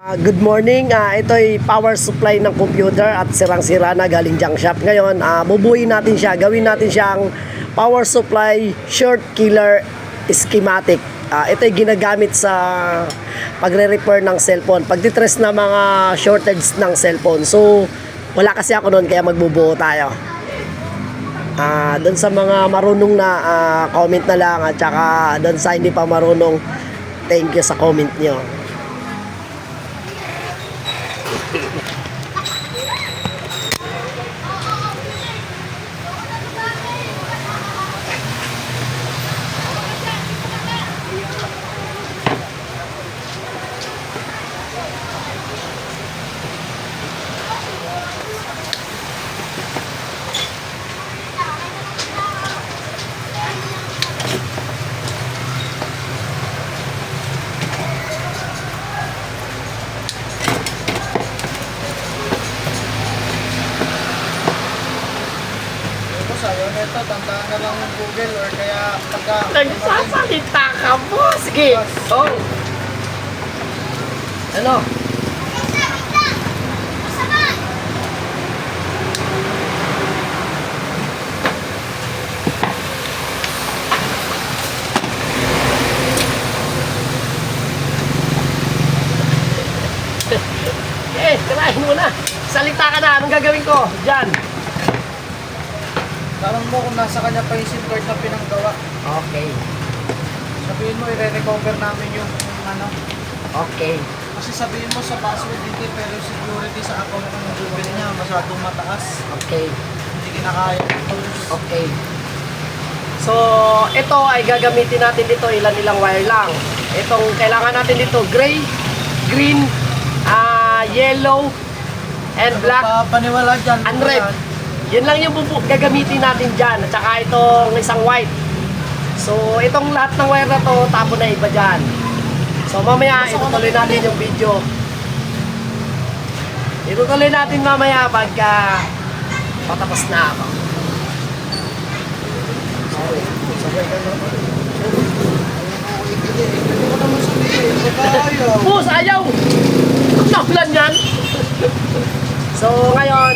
Good morning. Ito'y power supply ng computer at sirang-sira na galing junk shop. Ngayon, bubuuin natin siya. Gawin natin siyang power supply short killer schematic. Ito'y ginagamit sa pagre-repair ng cellphone. Pagtitres na mga shortage ng cellphone. So, wala kasi ako noon kaya magbubuo tayo. Doon sa mga marunong na comment na lang at saka doon sa hindi pa marunong, thank you sa comment nyo. Sa'yo, ito, tandaan na lang yung Google or kaya pagka... Nagsasalita ka po! Sige! Oh. Ano? Kalahin mo na! Salita ka na! Anong gagawin ko? Diyan! Tanong mo kung nasa kanya pa yung SIM card na pinanggawa. Okay. Sabihin mo, i-recover namin yung ano. Okay. Kasi sabihin mo sa password hindi, pero yung security sa account ng Google niya masyadong mataas. Okay. Hindi kinakaya. Okay. So, ito ay gagamitin natin dito, ilang wire lang. Itong kailangan natin dito, gray, green, yellow, and black, Paniwala dyan. and red. Yun lang yung gagamitin natin dyan. At saka itong isang white. So, itong lahat ng wire na to, tapo na iba dyan. So, mamaya, itutuloy natin yung video. Itutuloy natin mamaya pagka patapos na ako. Bus, ayaw! Nakulan yan! So, ngayon,